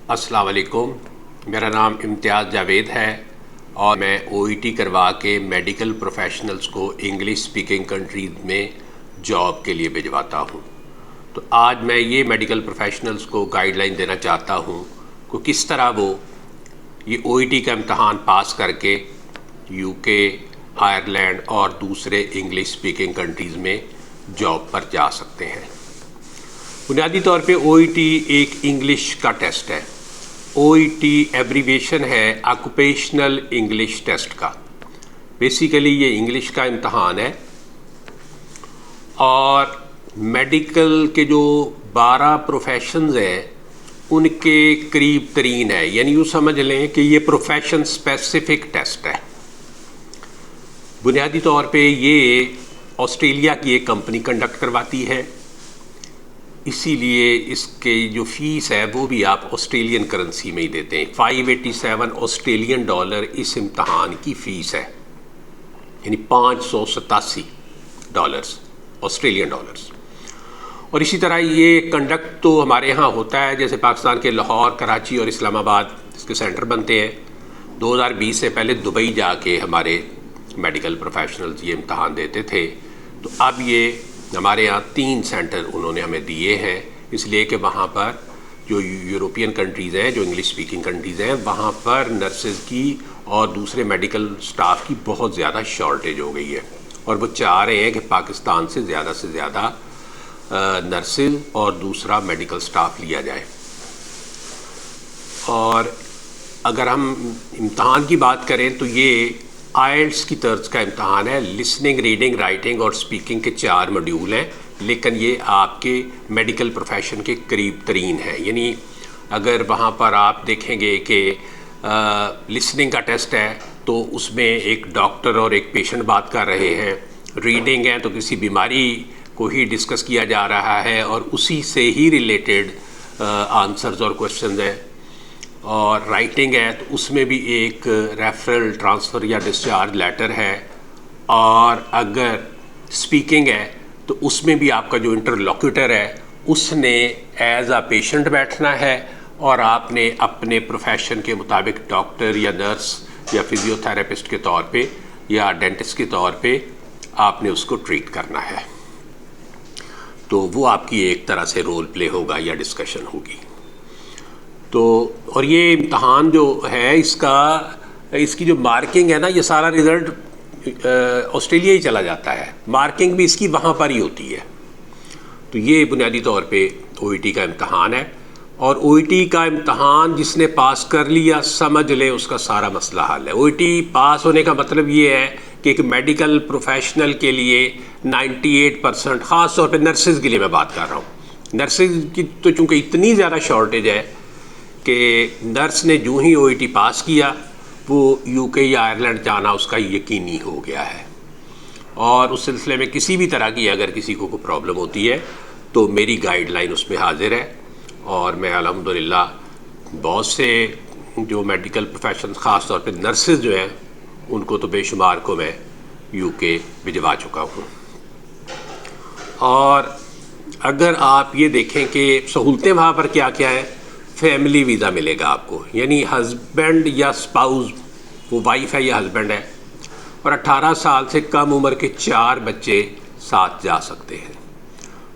السلام علیکم، میرا نام امتیاز جاوید ہے اور میں او ای ٹی کروا کے میڈیکل پروفیشنلز کو انگلش سپیکنگ کنٹریز میں جاب کے لیے بھجواتا ہوں۔ تو آج میں یہ میڈیکل پروفیشنلز کو گائیڈ لائن دینا چاہتا ہوں کہ کس طرح وہ یہ او ای ٹی کا امتحان پاس کر کے یو کے، آئرلینڈ اور دوسرے انگلش سپیکنگ کنٹریز میں جاب پر جا سکتے ہیں۔ بنیادی طور پہ او ای ٹی ایک انگلش کا ٹیسٹ ہے۔ او ای ٹی ایبریویشن ہے آکوپیشنل انگلش ٹیسٹ کا۔ بیسیکلی یہ انگلش کا امتحان ہے اور میڈیکل کے جو 12 پروفیشنز ہیں ان کے قریب ترین ہے، یعنی یوں سمجھ لیں کہ یہ پروفیشن سپیسیفک ٹیسٹ ہے۔ بنیادی طور پہ یہ آسٹریلیا کی ایک کمپنی کنڈکٹ کرواتی ہے، اسی لیے اس کے جو فیس ہے وہ بھی آپ آسٹریلین کرنسی میں ہی دیتے ہیں۔ 587 آسٹریلین ڈالر اس امتحان کی فیس ہے، یعنی 587 ڈالرز آسٹریلین ڈالرز۔ اور اسی طرح یہ کنڈکٹ تو ہمارے ہاں ہوتا ہے، جیسے پاکستان کے لاہور، کراچی اور اسلام آباد اس کے سینٹر بنتے ہیں۔ 2020 سے پہلے دبئی جا کے ہمارے میڈیکل پروفیشنلز یہ امتحان دیتے تھے، تو اب یہ ہمارے ہاں 3 سینٹر انہوں نے ہمیں دیے ہیں، اس لیے کہ وہاں پر جو یوروپین کنٹریز ہیں، جو انگلش سپیکنگ کنٹریز ہیں، وہاں پر نرسز کی اور دوسرے میڈیکل سٹاف کی بہت زیادہ شارٹیج ہو گئی ہے، اور وہ چاہ رہے ہیں کہ پاکستان سے زیادہ نرسز اور دوسرا میڈیکل سٹاف لیا جائے۔ اور اگر ہم امتحان کی بات کریں تو یہ آئلٹس کی طرز کا امتحان ہے۔ لسننگ، ریڈنگ، رائٹنگ اور سپیکنگ کے 4 موڈیول ہیں، لیکن یہ آپ کے میڈیکل پروفیشن کے قریب ترین ہے۔ یعنی اگر وہاں پر آپ دیکھیں گے کہ لسننگ کا ٹیسٹ ہے تو اس میں ایک ڈاکٹر اور ایک پیشنٹ بات کر رہے ہیں، ریڈنگ ہے تو کسی بیماری کو ہی ڈسکس کیا جا رہا ہے اور اسی سے ہی ریلیٹڈ آنسرز اور کوشچنز ہیں، اور رائٹنگ ہے تو اس میں بھی ایک ریفرل، ٹرانسفر یا ڈسچارج لیٹر ہے، اور اگر سپیکنگ ہے تو اس میں بھی آپ کا جو انٹرلوکیوٹر ہے اس نے ایز اے پیشنٹ بیٹھنا ہے اور آپ نے اپنے پروفیشن کے مطابق ڈاکٹر یا نرس یا فزیو تھراپسٹ کے طور پہ یا ڈینٹسٹ کے طور پہ آپ نے اس کو ٹریٹ کرنا ہے۔ تو وہ آپ کی ایک طرح سے رول پلے ہوگا یا ڈسکشن ہوگی۔ تو اور یہ امتحان جو ہے اس کی جو مارکنگ ہے نا، یہ سارا رزلٹ آسٹریلیا ہی چلا جاتا ہے، مارکنگ بھی اس کی وہاں پر ہی ہوتی ہے۔ تو یہ بنیادی طور پہ او ای ٹی کا امتحان ہے، اور او ای ٹی کا امتحان جس نے پاس کر لیا سمجھ لے اس کا سارا مسئلہ حل ہے۔ او ای ٹی پاس ہونے کا مطلب یہ ہے کہ ایک میڈیکل پروفیشنل کے لیے 98%، خاص طور پہ نرسز کے لیے میں بات کر رہا ہوں، نرسز کی تو چونکہ اتنی زیادہ شارٹیج ہے کہ نرس نے جو ہی او ای ٹی پاس کیا وہ یو کے یا آئرلینڈ جانا اس کا یقینی ہو گیا ہے۔ اور اس سلسلے میں کسی بھی طرح کی اگر کسی کو کوئی پرابلم ہوتی ہے تو میری گائیڈ لائن اس میں حاضر ہے، اور میں الحمدللہ بہت سے جو میڈیکل پروفیشنز، خاص طور پہ نرسز جو ہیں، ان کو تو بے شمار کو میں یو کے بھجوا چکا ہوں۔ اور اگر آپ یہ دیکھیں کہ سہولتیں وہاں پر کیا کیا ہیں، فیملی ویزا ملے گا آپ کو، یعنی ہسبینڈ یا اسپاؤز، وہ وائف ہے یا ہسبینڈ ہے، اور 18 سال سے کم عمر کے 4 بچے ساتھ جا سکتے ہیں،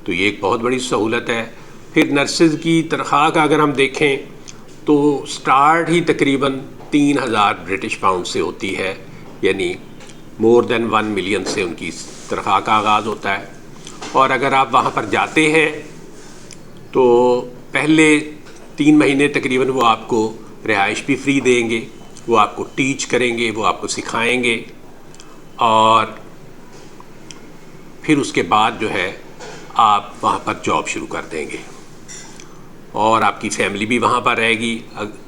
تو یہ ایک بہت بڑی سہولت ہے۔ پھر نرسز کی تنخواہ کا اگر ہم دیکھیں تو سٹارٹ ہی تقریباً 3000 برٹش پاؤنڈ سے ہوتی ہے، یعنی مور دین 1 ملین سے ان کی تنخواہ کا آغاز ہوتا ہے۔ اور اگر آپ وہاں پر جاتے ہیں تو پہلے 3 مہینے تقریباً وہ آپ کو رہائش بھی فری دیں گے، وہ آپ کو ٹیچ کریں گے، وہ آپ کو سکھائیں گے، اور پھر اس کے بعد جو ہے آپ وہاں پر جاب شروع کر دیں گے، اور آپ کی فیملی بھی وہاں پر رہے گی۔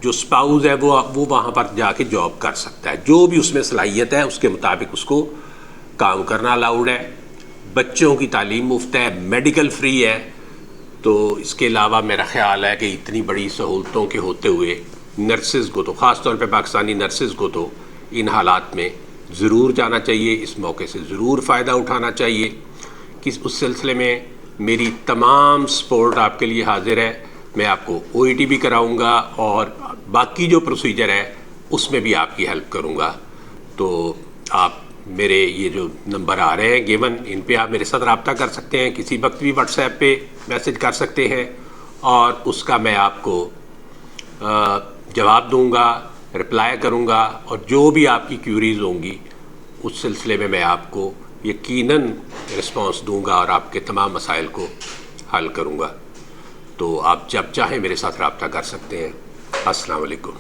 جو اسپاؤز ہے وہ وہاں پر جا کے جاب کر سکتا ہے، جو بھی اس میں صلاحیت ہے اس کے مطابق اس کو کام کرنا الاؤڈ ہے۔ بچوں کی تعلیم مفت ہے، میڈیکل فری ہے۔ تو اس کے علاوہ میرا خیال ہے کہ اتنی بڑی سہولتوں کے ہوتے ہوئے نرسز کو تو، خاص طور پہ پاکستانی نرسز کو تو ان حالات میں ضرور جانا چاہیے، اس موقع سے ضرور فائدہ اٹھانا چاہیے۔ کہ اس سلسلے میں میری تمام سپورٹ آپ کے لیے حاضر ہے۔ میں آپ کو OET بھی کراؤں گا اور باقی جو پروسیجر ہے اس میں بھی آپ کی ہیلپ کروں گا. تو آپ میرے یہ جو نمبر آ رہے ہیں گیون، ان پہ آپ میرے ساتھ رابطہ کر سکتے ہیں، کسی وقت بھی واٹس ایپ پہ میسج کر سکتے ہیں اور اس کا میں آپ کو جواب دوں گا، رپلائی کروں گا، اور جو بھی آپ کی کیوریز ہوں گی اس سلسلے میں آپ کو یقیناً رسپانس دوں گا اور آپ کے تمام مسائل کو حل کروں گا. تو آپ جب چاہیں میرے ساتھ رابطہ کر سکتے ہیں. السلام علیکم.